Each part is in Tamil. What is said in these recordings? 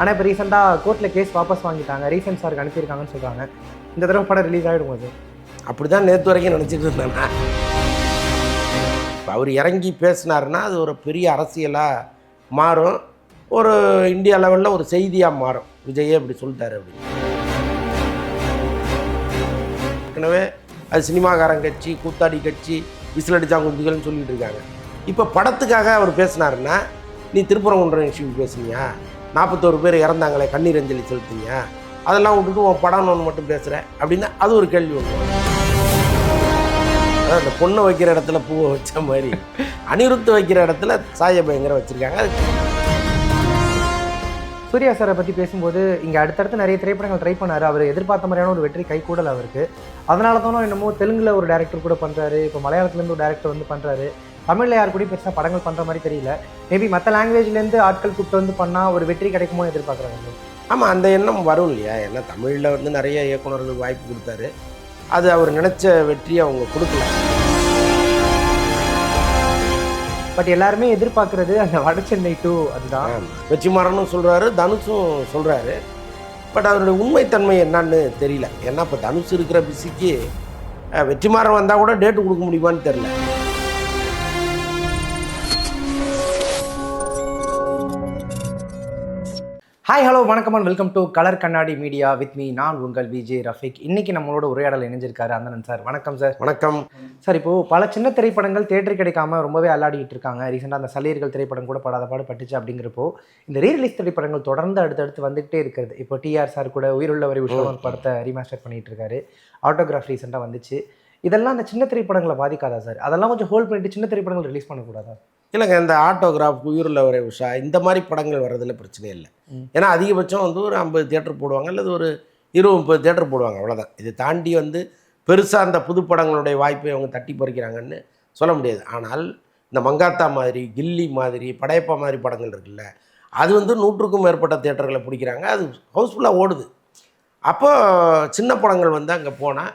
ஆனால் இப்போ ரீசெண்டாக கோர்ட்டில் கேஸ் வாபஸ் வாங்கிட்டாங்க, ரீசெண்ட் சாருக்கு அனுப்பியிருக்காங்கன்னு சொல்கிறாங்க. இந்த தடவை படம் ரிலீஸ் ஆகிடும் அது? அப்படி தான் நேற்று வரைக்கும் நினச்சிட்டு இருந்தேன்னா, இப்போ அவர் இறங்கி பேசினாருன்னா அது ஒரு பெரிய அரசியலாக மாறும், ஒரு இந்தியா லெவலில் ஒரு செய்தியாக மாறும். விஜயே இப்படி சொல்லிட்டாரு அப்படின்னு. ஏற்கனவே அது சினிமாக்காரன் கட்சி, கூத்தாடி கட்சி, விசில் அடிச்சா குஞ்சுகள்னு சொல்லிட்டு இருக்காங்க. இப்போ படத்துக்காக அவர் பேசினாருன்னா, நீ திருப்பரங்குன்றம் இஷ்யூ பேசுனியா, 41 பேர் இறந்தாங்களே, கண்ணீர் அஞ்சலி செலுத்திங்க, அதெல்லாம் விட்டுட்டு உன் படம்னு ஒன்று மட்டும் பேசுகிறேன் அப்படின்னா அது ஒரு கேள்வி ஒன்று. அதான் அந்த பொண்ணை வைக்கிற இடத்துல பூவை வச்ச மாதிரி அனிருத்து வைக்கிற இடத்துல சாய பயங்கர வச்சுருக்காங்க. சூர்யா சாரை பற்றி பேசும்போது இங்கே அடுத்தடுத்து நிறைய திரைப்படங்கள் ட்ரை பண்ணார், அவர் எதிர்பார்த்த மாதிரியான ஒரு வெற்றி கை கூடல் அவருக்கு. அதனால தானோ என்னமோ தெலுங்கில் ஒரு டேரக்டர் கூட பண்ணுறாரு, இப்போ மலையாளத்துலேருந்து ஒரு டேரக்டர் வந்து பண்ணுறாரு, தமிழில் யார் கூட பெருசாக படங்கள் பண்ணுற மாதிரி தெரியல. மேபி மற்ற லாங்குவேஜ்லேருந்து ஆட்கள் கூப்பிட்டு வந்து பண்ணால் ஒரு வெற்றி கிடைக்குமோ எதிர்பார்க்குறாங்க. ஆமாம், அந்த எண்ணம் வரும் இல்லையா? ஏன்னா தமிழில் வந்து நிறைய இயக்குநர்கள் வாய்ப்பு கொடுத்தாரு, அது அவர் நினச்ச வெற்றியை அவங்க கொடுக்கல. பட் எல்லாருமே எதிர்பார்க்குறது அந்த வடசென்னை 2 அதுதான். வெற்றிமாறனும் சொல்கிறாரு, தனுஷும் சொல்கிறாரு. பட் அவருடைய உண்மைத்தன்மை என்னன்னு தெரியல. ஏன்னா இப்போ தனுஷ் இருக்கிற பிஸிக்கு வெற்றிமாறன் வந்தால் கூட டேட்டு கொடுக்க முடியுமான்னு தெரில. ஹாய், ஹலோ, வணக்கம் அண்ட் வெல்கம் டு கலர் கண்ணாடி மீடியா வித் மீ. நான் உங்கள் விஜே ரஃபிக். இன்னைக்கு நம்மளோட உரையாடல் இணைஞ்சிருக்காரு அந்தனன் சார். வணக்கம் சார். வணக்கம் சார். இப்போது பல சின்ன திரைப்படங்கள் தேட்டர் கிடைக்காம ரொம்பவே அல்லாடிக்கிட்டு இருக்காங்க. ரீசெண்டாக அந்த சலீர்கள் திரைப்படம் கூட படாத பாடு பட்டுச்சு. அப்படிங்கிறப்போ இந்த ரீரிலீஸ் திரைப்படங்கள் தொடர்ந்து அடுத்தடுத்து வந்துகிட்டே இருக்கிறது. இப்போ டிஆர் சார் கூட உயிருள்ளவரை விஸ்வநாத் படத்தை ரீமாஸ்டர் பண்ணிகிட்டு இருக்காரு. ஆட்டோகிராஃப் ரீசெண்டாக வந்துச்சு. இதெல்லாம் அந்த சின்ன திரைப்படங்களை பாதிக்காதா சார்? அதெல்லாம் கொஞ்சம் ஹோல்ட் பண்ணிட்டு சின்ன திரைப்படங்கள் ரிலீஸ் பண்ணக்கூடாதா? இல்லைங்க, இந்த ஆட்டோகிராஃப், உயிருள்ளவரை உஷா, இந்த மாதிரி படங்கள் வர்றதில் பிரச்சனையே இல்லை. ஏன்னா அதிகபட்சம் வந்து ஒரு 50 தியேட்டர் போடுவாங்க, அல்லது ஒரு 20-30 தியேட்டர் போடுவாங்க, அவ்வளோதான். இதை தாண்டி வந்து பெருசாக அந்த புது படங்களுடைய வாய்ப்பை அவங்க தட்டி பறிக்கிறாங்கன்னு சொல்ல முடியாது. ஆனால் இந்த மங்காத்தா மாதிரி, கில்லி மாதிரி, படையப்பா மாதிரி படங்கள் இருக்குல்ல, அது வந்து 100க்கும் மேற்பட்ட தியேட்டர்களை பிடிக்கிறாங்க, அது ஹவுஸ்ஃபுல்லாக ஓடுது. அப்போ சின்ன படங்கள் வந்து அங்கே போனால்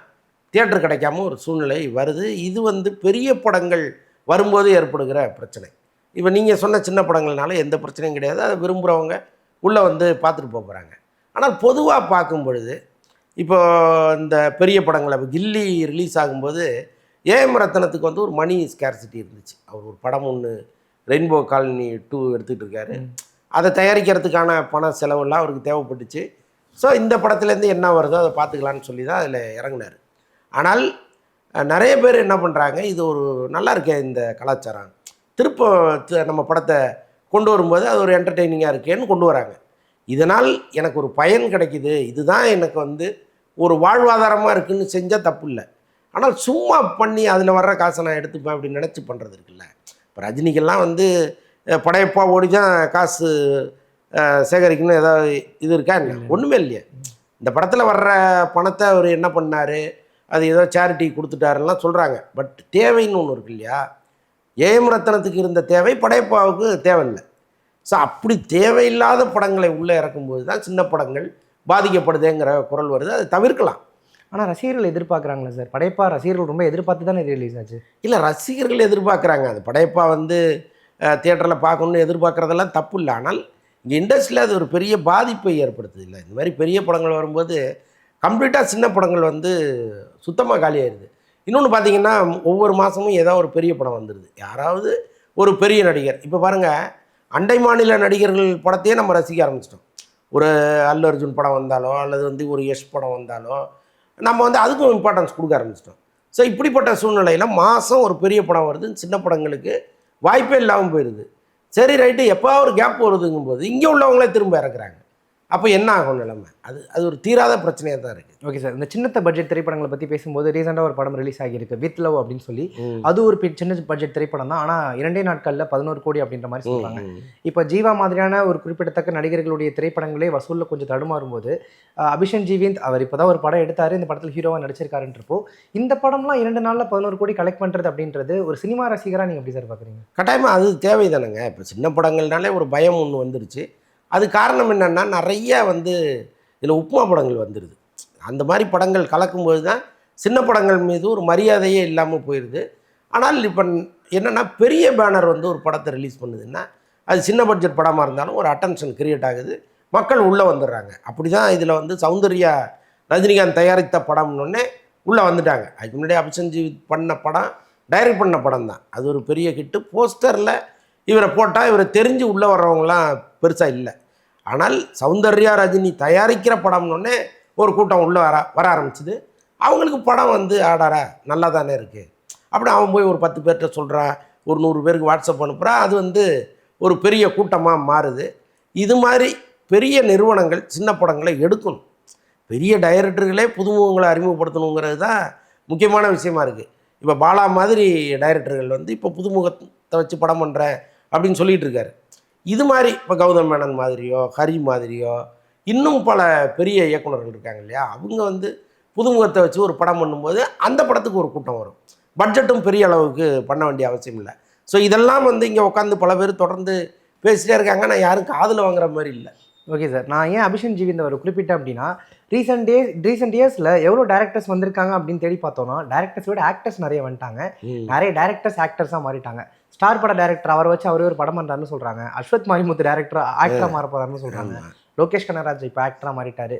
தியேட்டர் கிடைக்காம ஒரு சூழ்நிலை வருது. இது வந்து பெரிய படங்கள் வரும்போது ஏற்படுகிற பிரச்சனை. இப்போ நீங்கள் சொன்ன சின்ன படங்கள்னால எந்த பிரச்சனையும் கிடையாது, அதை விரும்புகிறவங்க உள்ளே வந்து பார்த்துட்டு போகிறாங்க. ஆனால் பொதுவாக பார்க்கும் பொழுது இப்போ இந்த பெரிய படங்களை கில்லி ரிலீஸ் ஆகும்போது ஏஎம் ரத்னத்துக்கு வந்து ஒரு மணி ஸ்கேர்சிட்டி இருந்துச்சு. அவர் ஒரு படம் ஒன்று ரெயின்போ காலனி 2 எடுத்துகிட்டு இருக்காரு, அதை தயாரிக்கிறதுக்கான பண செலவெல்லாம் அவருக்கு தேவைப்பட்டுச்சு. ஸோ இந்த படத்துலேருந்து என்ன வருதோ அதை பார்த்துக்கலான்னு சொல்லி தான் அதில் இறங்கினார். ஆனால் நிறைய பேர் என்ன பண்ணுறாங்க, இது ஒரு நல்லா இருக்கே இந்த கலாச்சாரம், திருப்ப நம்ம படத்தை கொண்டு வரும்போது அது ஒரு என்டர்டெய்னிங்காக இருக்கேன்னு கொண்டு வராங்க. இதனால் எனக்கு ஒரு பயன் கிடைக்கிது, இதுதான் எனக்கு வந்து ஒரு வாழ்வாதாரமாக இருக்குதுன்னு செஞ்சால் தப்பு இல்லை. ஆனால் சும்மா பண்ணி அதில் வர்ற காசை நான் எடுத்துப்பேன் அப்படின்னு நினச்சி பண்ணுறது இருக்குல்ல. இப்போ ரஜினிக்கெல்லாம் வந்து படையப்பா ஓடி தான் காசு சேகரிக்கணும் ஏதாவது இது இருக்கா? இல்லை, ஒன்றுமே இல்லையா. இந்த படத்தில் வர்ற பணத்தை அவர் என்ன பண்ணார், அது ஏதோ சேரிட்டி கொடுத்துட்டாருலாம் சொல்கிறாங்க. பட் தேவைன்னு ஒன்று இருக்கு இல்லையா? ஏஎம் ரத்னத்துக்கு இருந்த தேவை படையப்பாவுக்கு தேவையில்லை. ஸோ அப்படி தேவையில்லாத படங்களை உள்ளே இறக்கும்போது தான் சின்ன படங்கள் பாதிக்கப்படுதுங்கிற குரல் வருது. அதை தவிர்க்கலாம். ஆனால் ரசிகர்கள் எதிர்பார்க்குறாங்களா சார்? படையப்பா ரசிகர்கள் ரொம்ப எதிர்பார்த்து தானே ரிலீஸ் ஆச்சு. இல்லை, ரசிகர்கள் எதிர்பார்க்குறாங்க. அது படையப்பா வந்து தியேட்டரில் பார்க்கணுன்னு எதிர்பார்க்குறதெல்லாம் தப்பு இல்லை. ஆனால் இங்கே இண்டஸ்ட்ரியில் அது ஒரு பெரிய பாதிப்பை ஏற்படுத்துது இல்லை. இந்த மாதிரி பெரிய படங்கள் வரும்போது கம்ப்ளீட்டாக சின்ன படங்கள் வந்து சுத்தமாக காலியாகிடுது. இன்னொன்று பார்த்தீங்கன்னா, ஒவ்வொரு மாதமும் ஏதாவது ஒரு பெரிய படம் வந்துடுது, யாராவது ஒரு பெரிய நடிகர். இப்போ பாருங்கள், அண்டை மாநில நடிகர்கள் படத்தையே நம்ம ரசிக்க ஆரம்பிச்சிட்டோம். ஒரு அல்லு அர்ஜுன் படம் வந்தாலோ அல்லது வந்து ஒரு யஷ் படம் வந்தாலோ நம்ம வந்து அதுக்கும் இம்பார்ட்டன்ஸ் கொடுக்க ஆரம்பிச்சிட்டோம். ஸோ இப்படிப்பட்ட சூழ்நிலையில் மாதம் ஒரு பெரிய படம் வருது, சின்ன படங்களுக்கு வாய்ப்பே இல்லாமல் போயிடுது. சரி ரைட்டு, எப்போ ஒரு கேப் வருதுங்கும்போது இங்கே உள்ளவங்களே திரும்ப இறக்குறாங்க. அப்போ என்ன ஆகும் நிலைமை? அது ஒரு தீராத பிரச்சனையாக தான் இருக்குது. Okay sir. இந்த சின்ன பட்ஜெட் திரைப்படங்களை பற்றி பேசும்போது ரீசெண்டாக ஒரு படம் ரிலீஸ் ஆகியிருக்கு, வித் லவ் அப்படின்னு சொல்லி. அது ஒரு சின்ன பட்ஜெட் திரைப்படம் தான், ஆனால் 2 நாட்களில் 11 கோடி அப்படின்ற மாதிரி சொல்கிறாங்க. இப்போ ஜீவா மாதிரியான ஒரு குறிப்பிடத்தக்க நடிகர்களுடைய திரைப்படங்களே வசூலில் கொஞ்சம் தடுமாறும் போது அபிஷன் ஜீவிந்த் அவர் இப்போ தான் ஒரு படம் எடுத்தார், இந்த படத்தில் ஹீரோவாக நடிச்சிருக்காருன்றப்போ இந்த படம்லாம் 2 நாளில் 11 கோடி கலெக்ட் பண்ணுறது அப்படின்றது ஒரு சினிமா ரசிகராக நீங்கள் எப்படி சார் பார்க்குறீங்க? கட்டாயமாக அது தேவை தானேங்க. இப்போ சின்ன படங்கள்னாலே ஒரு பயம் ஒன்று வந்துருச்சு. அது காரணம் என்னென்னா, நிறைய வந்து இதில் உப்புமா படங்கள் வந்துடுது. அந்த மாதிரி படங்கள் கலக்கும்போது தான் சின்ன படங்கள் மீது ஒரு மரியாதையே இல்லாமல் போயிடுது. ஆனால் இப்போ என்னென்னா, பெரிய பேனர் வந்து ஒரு படத்தை ரிலீஸ் பண்ணுதுன்னா அது சின்ன பட்ஜெட் படமாக இருந்தாலும் ஒரு அட்டென்ஷன் கிரியேட் ஆகுது, மக்கள் உள்ளே வந்துடுறாங்க. அப்படி தான் இதில் வந்து சௌந்தர்யா ரஜினிகாந்த் தயாரித்த படம்னு உள்ளே வந்துட்டாங்க. அதுக்கு முன்னாடி அபிசஞ்சீத் பண்ண படம், டைரக்ட் பண்ண படம் தான். அது ஒரு பெரிய ஹிட்டு. போஸ்டரில் இவரை போட்டால் இவரை தெரிஞ்சு உள்ளே வர்றவங்களாம் பெருசாக இல்லை. ஆனால் சௌந்தர்யா ரஜினி தயாரிக்கிற படம்னு ஒரு கூட்டம் உள்ளே வர ஆரம்பிச்சுது. அவங்களுக்கு படம் வந்து ஆடாரா நல்லா தானே இருக்குது. அப்படி அவன் போய் ஒரு 10 பேர்கிட்ட சொல்கிறான், ஒரு 100 பேருக்கு வாட்ஸ்அப் அனுப்புகிறான். அது வந்து ஒரு பெரிய கூட்டமாக மாறுது. இது மாதிரி பெரிய நிறுவனங்கள் சின்ன படங்களை எடுக்கணும். பெரிய டைரக்டர்களே புதுமுகங்களை அறிமுகப்படுத்தணுங்கிறது தான் முக்கியமான விஷயமா இருக்குது. இப்போ பாலா மாதிரி டைரக்டர்கள் வந்து இப்போ புதுமுகத்தை வச்சு படம் பண்ணுறேன் அப்படின்னு சொல்லிகிட்டு இருக்காரு. இது மாதிரி இப்போ கௌதம் மேனன் மாதிரியோ, ஹரி மாதிரியோ, இன்னும் பல பெரிய இயக்குநர்கள் இருக்காங்க இல்லையா, அவங்க வந்து புதுமுகத்தை வச்சு ஒரு படம் பண்ணும்போது அந்த படத்துக்கு ஒரு கூட்டம் வரும். பட்ஜெட்டும் பெரிய அளவுக்கு பண்ண வேண்டிய அவசியம் இல்லை. ஸோ இதெல்லாம் வந்து இங்கே உட்காந்து பல பேர் தொடர்ந்து பேசிட்டே இருக்காங்க. நான் யாரும் காதில் வாங்குற மாதிரி இல்லை. ஓகே சார், நான் ஏன் அபிஷன் ஜீவி இந்த ஒரு குறிப்பிட்டேன் அப்படின்னா, ரீசெண்ட் இயர்ஸில் எவ்வளோ டேரக்டர்ஸ் வந்திருக்காங்க அப்படின்னு தேடி பார்த்தோன்னா, டேரக்டர்ஸ் விட ஆக்டர்ஸ் நிறைய வந்துட்டாங்க. நிறைய டேரக்டர்ஸ் ஆக்டர்ஸாக மாறிட்டாங்க. ஸ்டார் பட டேரக்டர் அவரை வச்சு அவரே ஒரு படம் பண்ணுறாருன்னு சொல்கிறாங்க. அஸ்வத் மாரிமுத்து டேரக்டர் ஆக்டராக மாற போகிறாருன்னு சொல்கிறாங்க. லோகேஷ் கனகராஜ் இப்போ ஆக்டராக மாறிட்டாரு.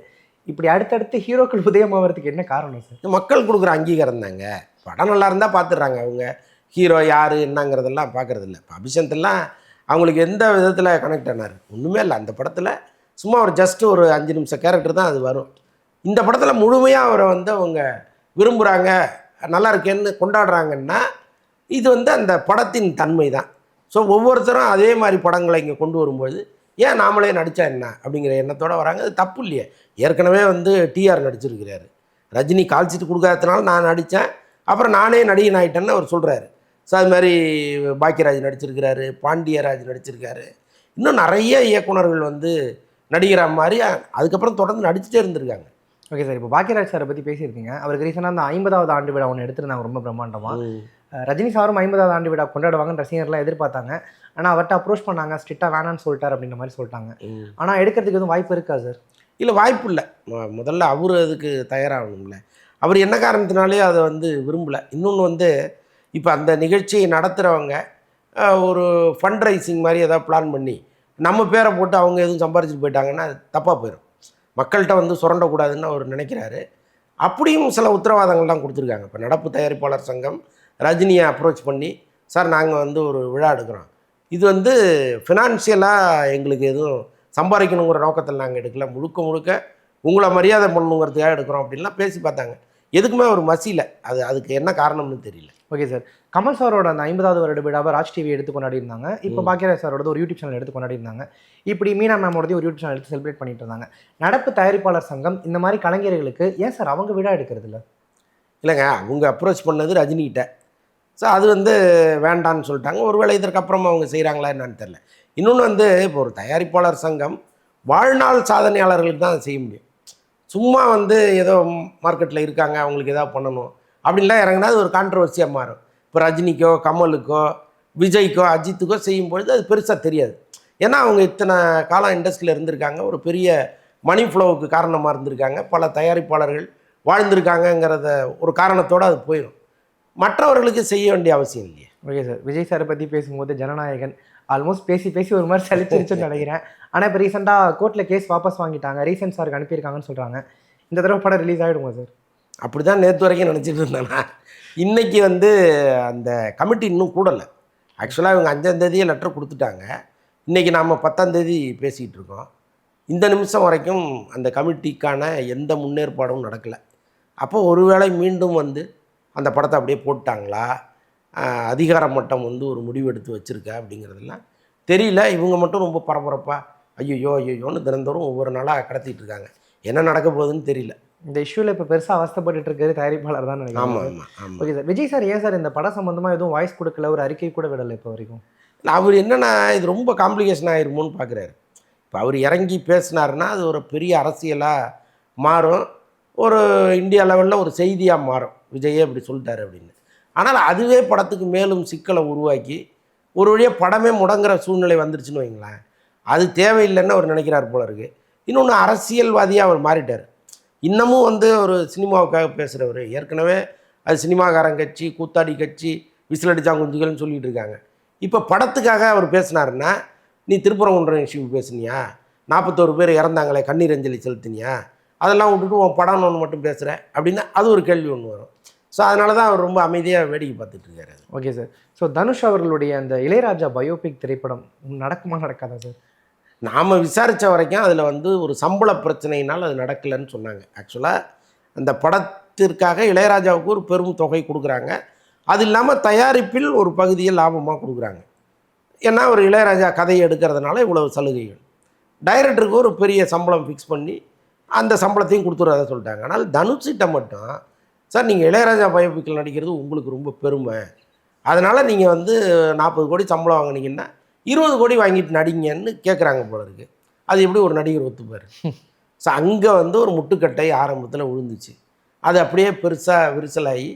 இப்படி அடுத்தடுத்து ஹீரோக்கள் உதயமாகிறதுக்கு என்ன காரணம் சார்? மக்கள் கொடுக்குற அங்கீகாரம் தாங்க. படம் நல்லா இருந்தால் பார்த்துடுறாங்க. அவங்க ஹீரோ யார் என்னங்கிறதெல்லாம் பார்க்குறதில்ல. இப்போ அபிஷந்தெல்லாம் அவங்களுக்கு எந்த விதத்தில் கனெக்ட் ஆனார் ஒன்றுமே இல்லை. அந்த படத்தில் சும்மா ஒரு ஜஸ்ட் ஒரு 5 நிமிஷம் கேரக்டர் தான் அது வரும். இந்த படத்தில் முழுமையாக அவரை வந்து அவங்க விரும்புகிறாங்க, நல்லா இருக்கேன்னு கொண்டாடுறாங்கன்னா இது வந்து அந்த படத்தின் தன்மை தான். ஸோ ஒவ்வொருத்தரும் அதே மாதிரி படங்களை இங்கே கொண்டு வரும்போது ஏன் நாமளே நடித்தா என்ன அப்படிங்கிற எண்ணத்தோடு வராங்க. அது தப்பு இல்லையே. ஏற்கனவே வந்து டிஆர் நடிச்சிருக்கிறாரு. ரஜினி கால்ஷீட் கொடுக்காததுனால நான் நடித்தேன், அப்புறம் நானே நடிகன் ஆகிட்டேன்னு அவர் சொல்கிறாரு. ஸோ அது மாதிரி பாக்கியராஜ் நடிச்சிருக்கிறாரு, பாண்டியராஜ் நடிச்சிருக்காரு, இன்னும் நிறைய இயக்குனர்கள் வந்து நடிகராக மாதிரி அதுக்கப்புறம் தொடர்ந்து நடிச்சுட்டே இருந்திருக்காங்க. ஓகே சார், இப்போ பாக்கியராஜ் சாரை பற்றி பேசியிருக்கீங்க. அவருக்கு ரீசெண்டாக அந்த 50வது ஆண்டு விழா ஒன்று எடுத்திருந்தாங்க ரொம்ப பிரம்மாண்டமாக. ரஜினி சாரும் 50வது ஆண்டு விழா கொண்டாடுவாங்கன்னு ரசிகர்லாம் எதிர்பார்த்தாங்க. ஆனால் அவர்கிட்ட அப்ரோச் பண்ணாங்க, ஸ்ட்ரிக்டாக வேணான்னு சொல்லிட்டார் அப்படின்ற மாதிரி சொல்லிட்டாங்க. ஆனால் எடுக்கிறதுக்கு எதுவும் வாய்ப்பு இருக்கா சார்? இல்லை, வாய்ப்பு இல்லை. முதல்ல அவர் அதுக்கு தயாராகணும்ல. அவர் என்ன காரணத்தினாலே அதை வந்து விரும்பலை. இன்னொன்று வந்து இப்போ அந்த நிகழ்ச்சியை நடத்துகிறவங்க ஒரு ஃபண்ட் ரைசிங் மாதிரி ஏதாவது பிளான் பண்ணி நம்ம பேரை போட்டு அவங்க எதுவும் சம்பாரிச்சுட்டு போயிட்டாங்கன்னா அது தப்பாக போயிடும். மக்கள்கிட்ட வந்து சுரண்டக்கூடாதுன்னு அவர் நினைக்கிறாரு. அப்படியும் சில உத்தரவாதங்கள்லாம் கொடுத்துருக்காங்க. இப்போ நடப்பு தயாரிப்பாளர் சங்கம் ரஜினியை அப்ரோச் பண்ணி, சார் நாங்கள் வந்து ஒரு விழா எடுக்கிறோம், இது வந்து ஃபினான்ஷியலாக எங்களுக்கு எதுவும் சம்பாதிக்கணுங்கிற நோக்கத்தில் நாங்கள் எடுக்கல, முழுக்க முழுக்க உங்களை மரியாதை பண்ணணுங்கிறதுக்காக எடுக்கிறோம் அப்படின்லாம் பேசி பார்த்தாங்க. எதுக்குமே ஒரு மசியில் அதுக்கு என்ன காரணம்னு தெரியல. ஓகே சார், கமல் சாரோட அந்த 50வது வருட விழாவை ராஜ் டிவி எடுத்து கொண்டாடி இருந்தாங்க. இப்போ பாக்கியராஜ் சாரோட ஒரு யூடியூப் சேனல் எடுத்து கொண்டாடி இருந்தாங்க. இப்படி மீனா மேமோடதையும் ஒரு யூடியூப் சேனல் எடுத்து செலிப்ரேட் பண்ணிட்டு இருந்தாங்க. நடப்பு தயாரிப்பாளர் சங்கம் இந்த மாதிரி கலைஞர்களுக்கு ஏன் சார் அவங்க விழா எடுக்கிறது இல்லை? இல்லைங்க, அவங்க அப்ரோச் பண்ணது ரஜினிகிட்ட. ஸோ அது வந்து வேண்டான்னு சொல்லிட்டாங்க. ஒருவேளை இதற்கப்புறம் அவங்க செய்கிறாங்களா என்னன்னு தெரில. இன்னொன்று வந்து இப்போ ஒரு தயாரிப்பாளர் சங்கம் வாழ்நாள் சாதனையாளர்களுக்கு தான் செய்ய முடியும். சும்மா வந்து ஏதோ மார்க்கெட்டில் இருக்காங்க அவங்களுக்கு ஏதாவது பண்ணணும் அப்படின்லாம் இறங்கினா அது ஒரு கான்ட்ரவர்சியாக மாறும். இப்போ ரஜினிக்கோ, கமலுக்கோ, விஜய்க்கோ, அஜித்துக்கோ செய்யும்பொழுது அது பெருசாக தெரியாது. ஏன்னா அவங்க இத்தனை காலம் இண்டஸ்ட்ரியில் இருந்திருக்காங்க, ஒரு பெரிய மணி ஃப்ளோவுக்கு காரணமாக இருந்திருக்காங்க, பல தயாரிப்பாளர்கள் வாழ்ந்திருக்காங்கங்கிறத ஒரு காரணத்தோடு அது போயிடும். மற்றவர்களுக்கு செய்ய வேண்டிய அவசியம் இல்லையே. ஓகே சார், விஜய் சாரை பற்றி பேசும்போது ஜனநாயகன் ஆல்மோஸ்ட் பேசி ஒரு மாதிரி சலிச்சிருச்சுன்னு நினைக்கிறேன். ஆனால் இப்போ ரீசெண்டாக கோர்ட்டில் கேஸ் வாபஸ் வாங்கிட்டாங்க, ரீசெண்ட் சாருக்கு அனுப்பியிருக்காங்கன்னு சொல்கிறாங்க. இந்த தடவை படம் ரிலீஸ் ஆகிடுமா சார்? அப்படி தான் நேற்று வரைக்கும் நினச்சிட்டு இருந்தேன்னா. இன்றைக்கி வந்து அந்த கமிட்டி இன்னும் கூடலை. ஆக்சுவலாக இவங்க 5ஆம் தேதியே லெட்டர் கொடுத்துட்டாங்க. இன்றைக்கி நாம் 10ஆம் தேதி பேசிகிட்டு இருக்கோம். இந்த நிமிஷம் வரைக்கும் அந்த கமிட்டிக்கான எந்த முன்னேற்பாடும் நடக்கலை. அப்போ ஒருவேளை மீண்டும் வந்து அந்த படத்தை அப்படியே போட்டாங்களா, அதிகார மட்டம் வந்து ஒரு முடிவு எடுத்து வச்சுருக்க அப்படிங்கிறதெல்லாம் தெரியல. இவங்க மட்டும் ரொம்ப பரபரப்பாக ஐயோன்னு தினந்தோறும் ஒவ்வொரு நாளாக கடத்திட்டு இருக்காங்க. என்ன நடக்க போகுதுன்னு தெரியல. இந்த இஷ்யூவில் இப்போ பெருசாக அவஸ்தப்பட்டு இருக்காரு தயாரிப்பாளர் தான் நினைக்கிறேன். ஆமாம். ஓகே சார், விஜய் சார் ஏன் சார் இந்த படம் சம்மந்தமாக எதுவும் வாய்ஸ் கொடுக்கல, ஒரு அறிக்கை கூட விடலை இப்போ வரைக்கும்? அவர் என்னென்னா இது ரொம்ப காம்ப்ளிகேஷன் ஆகிருமோன்னு பார்க்குறாரு. இப்போ அவர் இறங்கி பேசினாருன்னா அது ஒரு பெரிய அரசியலாக மாறும், ஒரு இந்தியா லெவலில் ஒரு செய்தியாக மாறும், விஜயே இப்படி சொல்லிட்டாரு அப்படின்னு. ஆனால் அதுவே படத்துக்கு மேலும் சிக்கலை உருவாக்கி ஒரு வழியாக படமே முடங்குற சூழ்நிலை வந்துருச்சுன்னு வைங்களேன். அது தேவையில்லைன்னு அவர் நினைக்கிறார் போல இருக்குது. இன்னொன்று அரசியல்வாதியாக அவர் மாறிட்டார். இன்னமும் வந்து ஒரு சினிமாவுக்காக பேசுகிறவர். ஏற்கனவே அது சினிமாக்காரன் கட்சி, கூத்தாடி கட்சி, விசிலடிச்சாங்குஞ்சுகள்னு சொல்லிகிட்டு இருக்காங்க. இப்போ படத்துக்காக அவர் பேசினாருன்னா, நீ திருப்பரங்குன்றம் இஷ்யூ பேசுனியா, 41 பேர் இறந்தாங்களே கண்ணீர் அஞ்சலி செலுத்தினியா, அதெல்லாம் விட்டுட்டு உன் படம்னு ஒன்று மட்டும் பேசுகிற அப்படின்னா அது ஒரு கேள்வி ஒன்று வரும். ஸோ அதனால தான் அவர் ரொம்ப அமைதியாக வேடிக்கை பார்த்துட்டு இருக்காரு. Okay sir. ஸோ தனுஷ் அவர்களுடைய அந்த இளையராஜா பயோபிக் திரைப்படம் நடக்குமா நடக்காதா சார்? நாம் விசாரித்த வரைக்கும் அதில் வந்து ஒரு சம்பள பிரச்சனையினால் அது நடக்கலைன்னு சொன்னாங்க. ஆக்சுவலாக அந்த படத்திற்காக இளையராஜாவுக்கு ஒரு பெரும் தொகை கொடுக்குறாங்க. அது இல்லாமல் தயாரிப்பில் ஒரு பகுதியை லாபமாக கொடுக்குறாங்க. ஏன்னா ஒரு இளையராஜா கதையை எடுக்கிறதுனால இவ்வளவு சலுகைகள். டைரக்டருக்கு ஒரு பெரிய சம்பளம் ஃபிக்ஸ் பண்ணி அந்த சம்பளத்தையும் கொடுத்துறத சொல்லிட்டாங்க. ஆனால் தனுஷிட்ட மட்டும் சார் நீங்கள் இளையராஜா பயோபிக்கில் நடிக்கிறது உங்களுக்கு ரொம்ப பெருமை, அதனால் நீங்கள் வந்து 40 கோடி சம்பளம் வாங்கினீங்கன்னா 20 கோடி வாங்கிட்டு நடிங்கன்னு கேட்குறாங்க போல இருக்குது. அது எப்படி ஒரு நடிகர் ஒத்துப்பார்? ஸோ அங்கே வந்து ஒரு முட்டுக்கட்டை ஆரம்பத்தில் விழுந்துச்சு. அது அப்படியே பெருசாக விரிசலாகி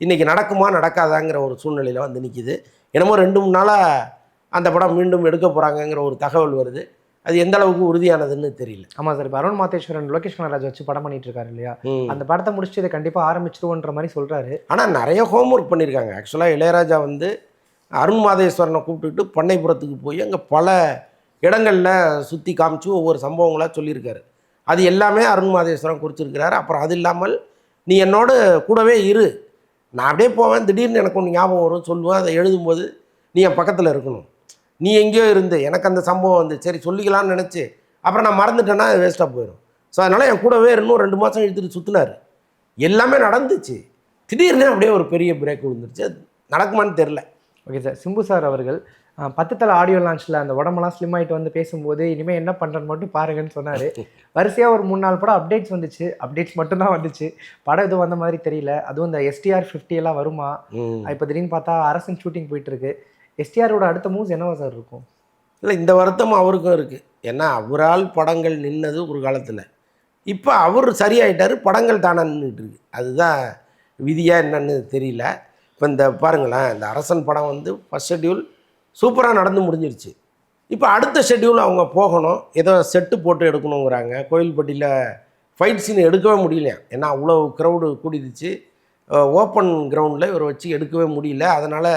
இன்றைக்கி நடக்குமா நடக்காதாங்கிற ஒரு சூழ்நிலையில் வந்து நிற்கிது. என்னமோ 2-3 நாளாக அந்த படம் மீண்டும் எடுக்க போகிறாங்கங்கிற ஒரு தகவல் வருது. அது எந்த அளவுக்கு உறுதியானதுன்னு தெரியல. ஆமாம் சார். இப்போ அருண் மாதேஸ்வரன் லோகேஷ் கனகராஜ் வச்சு படம் பண்ணிட்டு இருக்காரு இல்லையா, அந்த படத்தை முடிச்சுட்டு இதை கண்டிப்பாக ஆரம்பிச்சிருவோன்ற மாதிரி சொல்கிறாரு. ஆனால் நிறைய ஹோம்ஒர்க் பண்ணியிருக்காங்க. ஆக்சுவலாக இளையராஜா வந்து அருண் மாதேஸ்வரனை கூப்பிட்டுட்டு பண்ணைப்புறத்துக்கு போய் அங்கே பல இடங்களில் சுற்றி காமிச்சு ஒவ்வொரு சம்பவங்களாக சொல்லியிருக்காரு. அது எல்லாமே அருண் மாதேஸ்வரன் குறிச்சிருக்கிறாரு. அப்புறம் அது இல்லாமல் நீ என்னோட கூடவே இரு, நான் அப்படியே போவேன், திடீர்னு எனக்கு ஒன்று ஞாபகம் வரும் சொல்லுவேன், அதை எழுதும்போது நீ என் பக்கத்தில் இருக்கணும், நீ எங்கேயோ இருந்து எனக்கு அந்த சம்பவம் வந்து சரி சொல்லிக்கலாம்னு நினச்சி அப்புறம் நான் மறந்துட்டேன்னா அது வேஸ்ட்டாக போயிடும். ஸோ அதனால் என் கூடவே இன்னும் 2 மாதம் இழுத்துட்டு சுற்றினார். எல்லாமே நடந்துச்சு. திடீர்னு அப்படியே ஒரு பெரிய பிரேக் விழுந்துருச்சு. அது நடக்குமான்னு தெரில. Okay sir. சிம்பு சார் அவர்கள் 10 தலை ஆடியோ லான்ச்சில் அந்த உடம்பெல்லாம் ஸ்லிம் ஆகிட்டு வந்து பேசும்போது இனிமேல் என்ன பண்ணுறேன்னு மட்டும் பாருங்கன்னு சொன்னார். வரிசையாக ஒரு 3-4 படம் அப்டேட்ஸ் வந்துச்சு. அப்டேட்ஸ் மட்டும்தான் வந்துச்சு. படம் எதுவும் வந்த மாதிரி தெரியல. அதுவும் இந்த STR50 எல்லாம் வருமா, இப்போ திடீர்னு பார்த்தா அரசன் ஷூட்டிங் போயிட்டுருக்கு. STRோட அடுத்த மூவ்ஸ் என்னவா சார் இருக்கும்? இல்லை, இந்த வருத்தம் அவருக்கும் இருக்குது. ஏன்னா அவரால் படங்கள் நின்னது ஒரு காலத்தில். இப்போ அவர் சரியாயிட்டார், படங்கள் தானே நின்றுட்டு இருக்கு. அதுதான் விதியாக என்னன்னு தெரியல. இப்போ இந்த பாருங்களேன், இந்த அரசன் படம் வந்து ஃபஸ்ட் ஷெட்யூல் சூப்பராக நடந்து முடிஞ்சிருச்சு. இப்போ அடுத்த ஷெட்யூல் அவங்க போகணும், ஏதோ செட்டு போட்டு எடுக்கணுங்கிறாங்க. கோயில்பட்டியில் ஃபைட் சீன் எடுக்கவே முடியலையா, ஏன்னா அவ்வளோ க்ரௌடு கூடிடுச்சு. ஓப்பன் கிரவுண்டில் இவரை வச்சு எடுக்கவே முடியல. அதனால்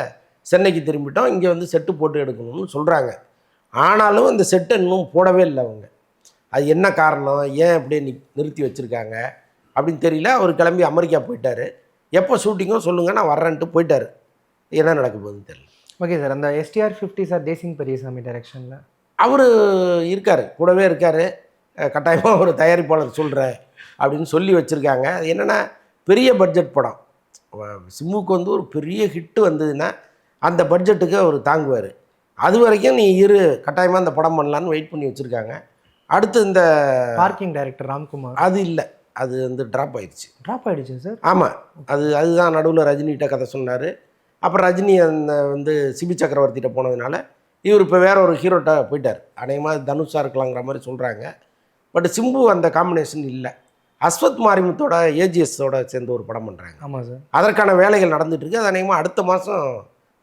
சென்னைக்கு திரும்பிட்டோம், இங்கே வந்து செட்டு போட்டு எடுக்கணும்னு சொல்கிறாங்க. ஆனாலும் அந்த செட்டை இன்னும் போடவே இல்லை அவங்க. அது என்ன காரணம், ஏன் அப்படியே நிறுத்தி வச்சுருக்காங்க அப்படின்னு தெரியல. அவர் கிளம்பி அமெரிக்கா போயிட்டார். எப்போ ஷூட்டிங்கோ சொல்லுங்கள், நான் வர்றேன்ட்டு போயிட்டார். என்ன நடக்க போகுதுன்னு தெரியல. Okay sir. அந்த STR50 சார் தேசிங் பெரியசாமி டைரக்ஷனில் அவர் இருக்கார், கூடவே இருக்கார். கட்டாயமாக ஒரு தயாரிப்பாளர் சொல்கிறேன் அப்படின்னு சொல்லி வச்சுருக்காங்க. அது என்னென்னா பெரிய பட்ஜெட் படம். சிம்புக்கு வந்து ஒரு பெரிய ஹிட்டு வந்ததுன்னா அந்த பட்ஜெட்டுக்கு அவர் தாங்குவார். அது வரைக்கும் நீ கட்டாயமாக அந்த படம் பண்ணலான்னு வெயிட் பண்ணி வச்சுருக்காங்க. அடுத்து இந்த பார்க்கிங் டைரக்டர் ராம்குமார் அது இல்லை, அது வந்து ட்ராப் ஆயிடுச்சு சார். ஆமாம், அதுதான் நடுவில் ரஜினிகிட்ட கதை சொன்னார். அப்புறம் ரஜினி அந்த வந்து சிபி சக்கரவர்த்திகிட்ட போனதுனால இவர் இப்போ வேற ஒரு ஹீரோட்ட போயிட்டார். அநேகமாக தனுஷாக இருக்கலாங்கிற மாதிரி சொல்கிறாங்க. பட் சிம்பு அந்த காம்பினேஷன் இல்லை. அஸ்வத் மாரிமுத்தோட AGSோட சேர்ந்து ஒரு படம் பண்ணுறாங்க. ஆமாம் சார். அதற்கான வேலைகள் நடந்துகிட்ருக்கு. அது அநேகமாக அடுத்த மாதம்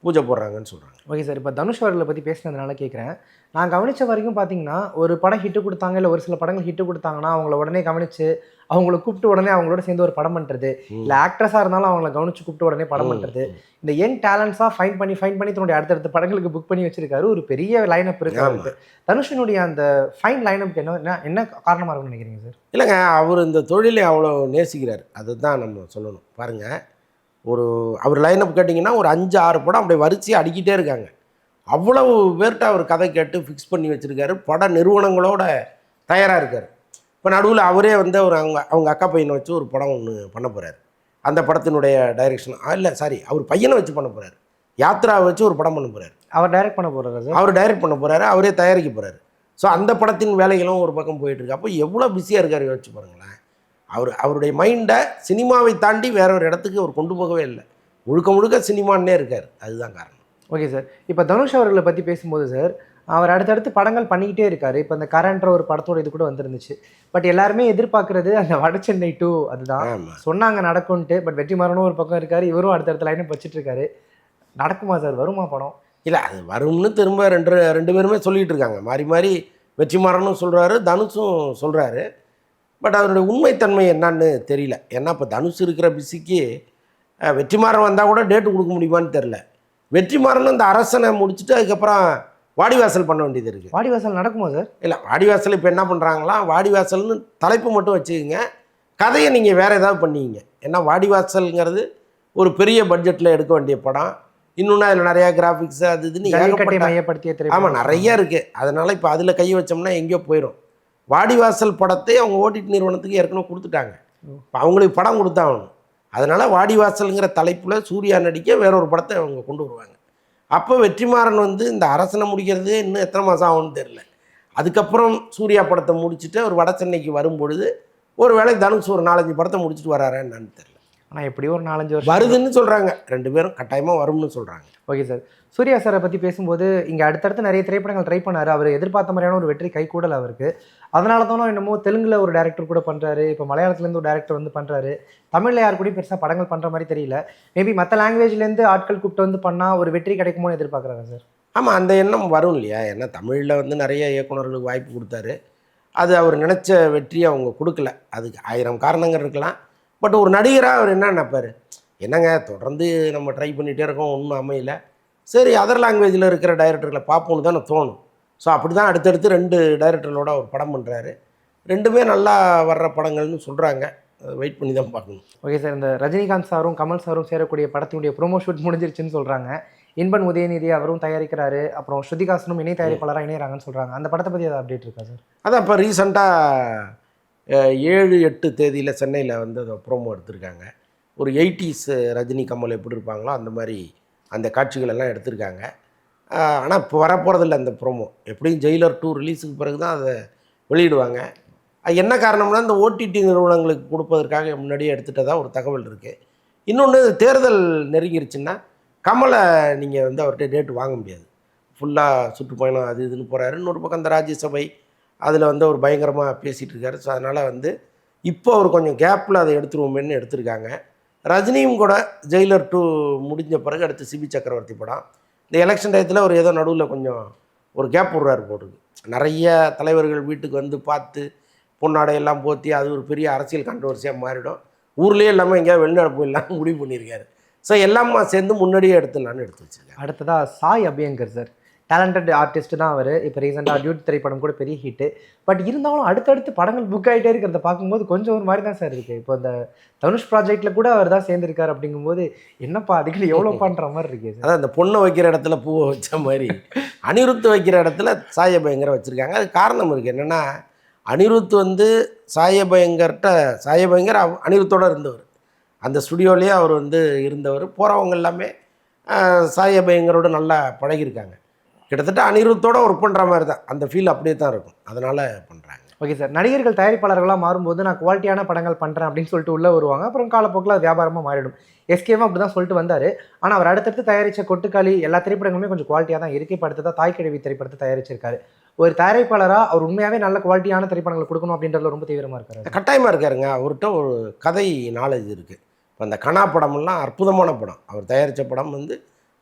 பூஜை போடுறாங்கன்னு சொல்கிறாங்க. Okay sir. இப்போ தனுஷ் அவர்களை பற்றி பேசினதுனால கேட்குறேன். நான் கவனித்த வரைக்கும் பார்த்தீங்கன்னா, ஒரு படம் ஹிட்டு கொடுத்தாங்க, இல்லை ஒரு சில படங்கள் ஹிட்டு கொடுத்தாங்கன்னா அவங்கள உடனே கவனித்து அவங்கள கூப்பிட்டு உடனே அவங்களோட சேர்ந்து ஒரு படம் பண்ணுறது, இல்லை ஆக்ட்ரஸாக இருந்தாலும் அவங்கள கவனித்து கூப்பிட்டு உடனே படம் பண்ணுறது, இந்த யங் டேலண்ட்ஸாக ஃபைன் பண்ணி தன்னுடைய அடுத்தடுத்த படங்களுக்கு புக் பண்ணி வச்சிருக்காரு. ஒரு பெரிய லைனப் இருக்கு. தனுஷனுடைய அந்த ஃபைன் லைனப்புக்கு என்ன காரணமாக இருக்கும்னு நினைக்கிறீங்க சார்? இல்லைங்க, அவர் இந்த தொழிலை அவ்வளோ நேசிக்கிறார். அதுதான் நம்ம சொல்லணும். பாருங்கள், அவர் லைனப் கேட்டிங்கன்னா ஒரு 5-6 படம் அப்படியே வரிசையாக அடிக்கிட்டே இருக்காங்க. அவ்வளவு பேர்கிட்ட அவர் கதை கேட்டு ஃபிக்ஸ் பண்ணி வச்சுருக்காரு. பட நிறுவனங்களோட தயாராக இருக்கார். இப்போ நடுவில் அவரே வந்து அவங்க அக்கா பையனை வச்சு ஒரு படம் ஒன்று பண்ண போகிறார். அந்த படத்தினுடைய டைரெக்ஷன் அவர் பையனை வச்சு பண்ண போகிறார். யாத்ராவை வச்சு ஒரு படம் பண்ண போகிறார். அவர் டைரக்ட் பண்ண போகிறாரு. அவர் டைரக்ட் பண்ண போகிறாரு, அவரே தயாரிக்க போகிறாரு. ஸோ அந்த படத்தின் வேலைகளும் ஒரு பக்கம் போயிட்டுருக்கு. அப்போ எவ்வளோ பிஸியாக இருக்கார் யோசிச்சு பாருங்களேன். அவருடைய மைண்டை சினிமாவை தாண்டி வேற ஒரு இடத்துக்கு அவர் கொண்டு போகவே இல்லை. முழுக்க சினிமான்னே இருக்கார். அதுதான் காரணம். Okay sir. இப்போ தனுஷ் அவர்களை பற்றி பேசும்போது சார், அவர் அடுத்தடுத்து படங்கள் பண்ணிக்கிட்டே இருக்காரு. இப்போ இந்த கரண்ட்ற ஒரு படத்தோட இது கூட வந்துருந்துச்சு. பட் எல்லாருமே எதிர்பார்க்கறது அந்த வடசென்னை 2 அதுதான். சொன்னாங்க நடக்கும்ன்ட்டு. பட் வெற்றிமாறனும் ஒரு பக்கம் இருக்காரு, இவரும் அடுத்தடுத்த லைனை வச்சுட்டு இருக்காரு. நடக்குமா சார்? வருமா படம்? இல்லை, அது வரும்னு திரும்ப ரெண்டு பேருமே சொல்லிகிட்டு இருக்காங்க. மாறி வெற்றிமாறனும் சொல்கிறாரு, தனுஷும் சொல்கிறாரு. பட் அதனுடைய உண்மைத்தன்மை என்னன்னு தெரியல. ஏன்னா இப்போ தனுஷ் இருக்கிற பிஸிக்கு வெற்றிமாறன் வந்தால் கூட டேட்டு கொடுக்க முடியுமான்னு தெரில. வெற்றிமாறன் இந்த அரசனை முடிச்சுட்டு அதுக்கப்புறம் வாடிவாசல் பண்ண வேண்டியது இருக்குது. வாடிவாசல் நடக்குமா சார்? இல்லை, வாடிவாசல் இப்போ என்ன பண்ணுறாங்களாம், வாடிவாசல்னு தலைப்பு மட்டும் வச்சுக்கோங்க, கதையை நீங்கள் வேறு ஏதாவது பண்ணிக்கிங்க. ஏன்னா வாடிவாசல்ங்கிறது ஒரு பெரிய பட்ஜெட்டில் எடுக்க வேண்டிய படம். இன்னொன்று அதில் நிறையா கிராஃபிக்ஸு அது இதுன்னு ஜல்லிக்கட்டை மையப்படுத்திய திரைப்படம். ஆமாம், நிறைய இருக்குது. அதனால் இப்போ அதில் கையை வச்சோம்னா எங்கேயோ போயிடும். வாடிவாசல் படத்தை அவங்க ஓடிடி நிறுவனத்துக்கு ஏற்கனவே கொடுத்துட்டாங்க. இப்போ அவங்களுக்கு படம் கொடுத்தாகணும். அதனால் வாடிவாசலுங்கிற தலைப்பில் சூர்யா நடிக்க வேற ஒரு படத்தை அவங்க கொண்டு வருவாங்க. அப்போ வெற்றிமாறன் வந்து இந்த அரசனை முடிக்கிறது இன்னும் எத்தனை மாதம் ஆகும்னு தெரில. அதுக்கப்புறம் சூர்யா படத்தை முடிச்சுட்டு அவர் வட சென்னைக்கு வரும்பொழுது ஒரு வேளை தனுஷ் ஒரு 4-5 படத்தை முடிச்சுட்டு வராரா என்னன்னு தெரில. ஆனால் எப்படியும் ஒரு 4-5 வருஷம் வருதுன்னு சொல்கிறாங்க. 2 பேரும் கட்டாயமாக வரும்னு சொல்கிறாங்க. Okay sir. சூர்யா சாரை பற்றி பேசும்போது இங்கே அடுத்தடுத்து நிறைய திரைப்படங்கள் ட்ரை பண்ணார். அவர் எதிர்பார்த்த மாதிரியான ஒரு வெற்றி கை கூடல் அவருக்கு. அதனால தானோ என்னமோ தெலுங்கில் ஒரு டேரக்டர் கூட பண்ணுறாரு, இப்போ மலையாளத்துலேருந்து ஒரு டேரக்டர் வந்து பண்ணுறாரு. தமிழில் யார் கூடயும் பெருசாக படங்கள் பண்ணுற மாதிரி தெரியல. மேபி மற்ற லாங்குவேஜ்லேருந்து ஆட்கள் கூப்பிட்டு வந்து பண்ணால் ஒரு வெற்றி கிடைக்குமோன்னு எதிர்பார்க்குறாங்க சார். ஆமாம், அந்த எண்ணம் வரும் இல்லையா? ஏன்னா தமிழில் வந்து நிறைய இயக்குநர்களுக்கு வாய்ப்பு கொடுத்தாரு. அது அவர் நினச்ச வெற்றியை அவங்க கொடுக்கல. அதுக்கு 1000 காரணங்கள் இருக்கலாம். பட் ஒரு நடிகராக அவர் என்ன நினைப்பார், என்னங்க தொடர்ந்து நம்ம ட்ரை பண்ணிகிட்டே இருக்கோம், ஒன்றும் அமையல, சரி அதர் லாங்குவேஜில் இருக்கிற டைரக்டர்களை பார்ப்போன்னு தானே தோணும். ஸோ அப்படி தான் அடுத்தடுத்து 2 டைரக்டர்களோட அவர் படம் பண்ணுறாரு. 2மே நல்லா வர்ற படங்கள்னு சொல்கிறாங்க. வெயிட் பண்ணி தான் பார்க்கணும். Okay sir. இந்த ரஜினிகாந்த் சாரும் கமல் சாரும் சேரக்கூடிய படத்தினுடைய ப்ரோமோ ஷூட் முடிஞ்சிருச்சுன்னு சொல்கிறாங்க. இன்பன் உதயநிதி அவரும் தயாரிக்கிறாரு, அப்புறம் ஸ்ருதிகாசனும் இணை தயாரிப்பாளராக இணையறாங்கன்னு சொல்கிறாங்க. அந்த படத்தை பற்றி ஏதாவது அப்டேட் இருக்கா சார்? அதான் இப்போ ரீசெண்டாக 7-8 தேதியில் சென்னையில் வந்து அதை ப்ரோமோ எடுத்திருக்காங்க. ஒரு 80s ரஜினி கமல் எப்படி இருப்பாங்களோ அந்த மாதிரி அந்த காட்சிகள் எல்லாம் எடுத்திருக்காங்க. ஆனால் இப்போ வரப்போகிறதில்ல அந்த ப்ரோமோ. எப்படியும் ஜெயிலர் 2 ரிலீஸுக்கு பிறகு தான் அதை வெளியிடுவாங்க. அது என்ன காரணம்னா இந்த ஓடிடி நிறுவனங்களுக்கு கொடுப்பதற்காக முன்னாடியே எடுத்துகிட்டதா ஒரு தகவல் இருக்குது. இன்னொன்று, தேர்தல் நெருங்கிருச்சுன்னா கமலை நீங்கள் வந்து அவர்கிட்ட டேட்டு வாங்க முடியாது. ஃபுல்லாக சுற்றுப்பயணம் அது இதுன்னு போகிறாரு. இன்னொரு பக்கம் அந்த ராஜ்யசபை அதில் வந்து அவர் பயங்கரமாக பேசிகிட்டு இருக்காரு. ஸோ அதனால் வந்து இப்போ அவர் கொஞ்சம் கேப்பில் அதை எடுத்துருவோமேன்னு எடுத்திருக்காங்க. ரஜினியும் கூட ஜெயிலர் 2 முடிஞ்ச பிறகு அடுத்து சிபி சக்கரவர்த்தி படம். இந்த எலெக்ஷன் டயத்தில் அவர் ஏதோ நடுவில் கொஞ்சம் ஒரு கேப் விடுறாரு போட்டுருக்கு. நிறைய தலைவர்கள் வீட்டுக்கு வந்து பார்த்து பொன்னாடையெல்லாம் போற்றி அது ஒரு பெரிய அரசியல் கான்ட்ரவர்சியாக மாறிடும். ஊர்லேயே இல்லாமல் எங்கேயாவது வெளிநாடு போயிடலாம்னு முடிவு பண்ணியிருக்காரு. ஸோ எல்லாமே சேர்ந்து முன்னாடியே எடுத்துடலான்னு எடுத்து வச்சுருக்கேன். அடுத்ததாக Sai Abhyankar sir, talented artist தான் அவர். இப்போ ரீசெண்டாக டியூட் திரைப்படம் கூட பெரிய ஹிட்டு. பட் இருந்தாலும் அடுத்தடுத்து படங்கள் புக் ஆகிட்டே இருக்கிறத பார்க்கும்போது கொஞ்சம் ஒரு மாதிரி தான் சார் இருக்குது. இப்போ இந்த தனுஷ் ப்ராஜெக்டில் கூட அவர் தான் சேர்ந்துருக்காரு. அப்படிங்கும்போது என்னப்பா அதுக்கு எவ்வளோ பண்ணுற மாதிரி இருக்குது சார். அதான் இந்த பொண்ணை வைக்கிற இடத்துல பூவை வச்ச மாதிரி அனிருத் வைக்கிற இடத்துல சாய் அபியங்கரை வச்சுருக்காங்க. அது காரணம் இருக்குது. என்னென்னா அனிருத் வந்து சாய் அபியங்கர் அனிருத்தோடு இருந்தவர். அந்த ஸ்டுடியோலேயே அவர் வந்து இருந்தவர். போகிறவங்க எல்லாமே சாய் அபியங்கரோடு நல்லா பழகியிருக்காங்க. கிட்டத்தட்ட அனிருத்தோடு ஒர்க் பண்ணுற மாதிரி தான் அந்த ஃபீல் அப்படியே தான் இருக்கும். அதனால் பண்ணுறாங்க. Okay sir. நடிகர்கள் தயாரிப்பாளர்களாக மாறும்போது நான் குவாலிட்டியான படங்கள் பண்ணுறேன் அப்படின்னு சொல்லிட்டு உள்ளே வருவாங்க. அப்புறம் காலப்போக்கில் அது வியாபாரமாக மாறிடும். எஸ்கேவும் அப்படி தான் சொல்லிட்டு வந்தார். ஆனால் அவர் அடுத்தடுத்து தயாரித்த கொட்டுக்காளி எல்லா திரைப்படங்களுமே கொஞ்சம் குவாலிட்டியாக தான் இருக்குது. இப்போ அடுத்ததாக தாய்க்கிழவி திரைப்படத்தை தயாரிச்சிருக்காரு. ஒரு தயாரிப்பாளராக அவர் உண்மையாகவே நல்ல குவாலிட்டியான திரைப்படங்கள் கொடுக்கணும் அப்படின்றதுல ரொம்ப தீவிரமாக இருக்காரு. கட்டாயமாக இருக்காருங்க. அவர்கிட்ட ஒரு கதை நாலேஜ் இருக்குது. இப்போ அந்த கனா படமெல்லாம் அற்புதமான படம். அவர் தயாரித்த படம் வந்து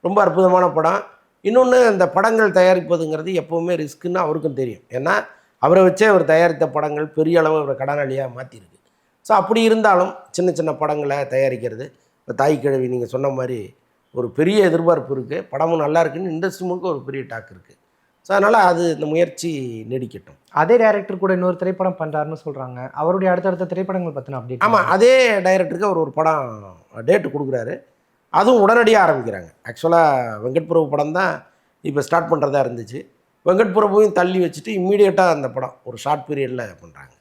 ரொம்ப அற்புதமான படம். இன்னொன்று, இந்த படங்கள் தயாரிப்பதுங்கிறது எப்போவுமே ரிஸ்க்குன்னு அவருக்கும் தெரியும். ஏன்னா அவரை வச்சே அவர் தயாரித்த படங்கள் பெரிய அளவு அவரை கடனாளியாக மாற்றிருக்கு. ஸோ அப்படி இருந்தாலும் சின்ன சின்ன படங்களை தயாரிக்கிறது, இப்போ தாய்க்கிழவி நீங்கள் சொன்ன மாதிரி ஒரு பெரிய எதிர்பார்ப்பு இருக்குது. படமும் நல்லா இருக்குன்னு இண்டஸ்ட்ரி முழுக்க ஒரு பெரிய டாக் இருக்குது. ஸோ அதனால் அது இந்த முயற்சி நீடிக்கட்டும். அதே டைரக்டர் கூட இன்னொரு திரைப்படம் பண்ணுறாருன்னு சொல்கிறாங்க. அவருடைய அடுத்தடுத்த திரைப்படங்கள் பற்றின அப்படி. ஆமாம், அதே டைரக்டருக்கு அவர் ஒரு படம் டேட்டு கொடுக்குறாரு. அதுவும் உடனடியாக ஆரம்பிக்கிறாங்க. ஆக்சுவலாக வெங்கட் பிரபு படம் தான் இப்போ ஸ்டார்ட் பண்ணுறதா இருந்துச்சு. வெங்கட் பிரபுவையும் தள்ளி வச்சுட்டு இம்மீடியட்டாக அந்த படம் ஒரு ஷார்ட் பீரியடில் பண்ணுறாங்க.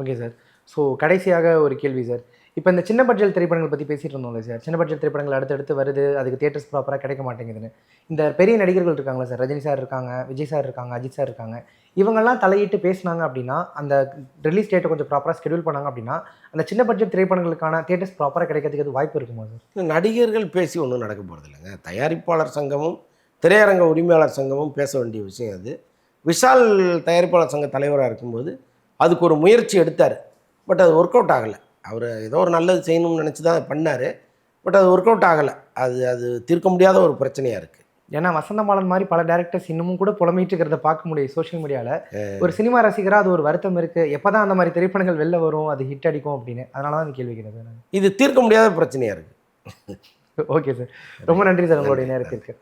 Okay sir. ஸோ கடைசியாக ஒரு கேள்வி சார். இப்போ இந்த சின்ன பட்ஜெட் திரைப்படங்கள் பற்றி பேசிகிட்டு இருந்தோம்ல சார். சின்ன பட்ஜெட் திரைப்படங்கள் அடுத்தடுத்து வருது, அதுக்கு தியேட்டர்ஸ் ப்ராப்பராக கிடைக்க மாட்டேங்குதுன்னு. இந்த பெரிய நடிகர்கள் இருக்காங்களா சார், ரஜினி சார் இருக்காங்க, விஜய் சார் இருக்காங்க, அஜித் சார் இருக்காங்க. இவங்கெல்லாம் தலையிட்டு பேசினாங்க அப்படின்னா, அந்த ரிலீஸ் டேட்டை கொஞ்சம் ப்ராப்பராக ஸ்கெடியூல் பண்ணாங்க அப்படின்னா, அந்த சின்ன பட்ஜெட் திரைப்படங்களுக்கான தியேட்டர்ஸ் ப்ராப்பராக கிடைக்கிறதுக்கு வாய்ப்பு இருக்குமா சார்? நடிகர்கள் பேசி ஒன்றும் நடக்க போகிறது இல்லைங்க. தயாரிப்பாளர் சங்கமும் திரையரங்க உரிமையாளர் சங்கமும் பேச வேண்டிய விஷயம் அது. விஷால் தயாரிப்பாளர் சங்க தலைவராக இருக்கும்போது அதுக்கு ஒரு முயற்சி எடுத்தார். பட் அது ஒர்க் அவுட் ஆகலை. அவர் ஏதோ ஒரு நல்லது செய்யணும்னு நினச்சி தான் பண்ணார். பட் அது ஒர்க் அவுட் ஆகலை. அது தீர்க்க முடியாத ஒரு பிரச்சனையாக இருக்குது. ஏன்னா வசந்தமாலன் மாதிரி பல டேரக்டர்ஸ் இன்னமும் கூட புலம்பிட்டு இருக்கிறத பார்க்க முடியும் சோஷியல் மீடியாவில். ஒரு சினிமா ரசிகராக அது ஒரு வருத்தம் இருக்குது. எப்போ தான் அந்த மாதிரி திரைப்படங்கள் வெளில வரும், அது ஹிட் அடிக்கும் அப்படின்னு. அதனால தான் அந்த கேள்வி கேட்குறேன். இது தீர்க்க முடியாத பிரச்சனையாக இருக்குது. Okay sir. ரொம்ப நன்றி சார் உங்களுடைய நேரத்திற்கு.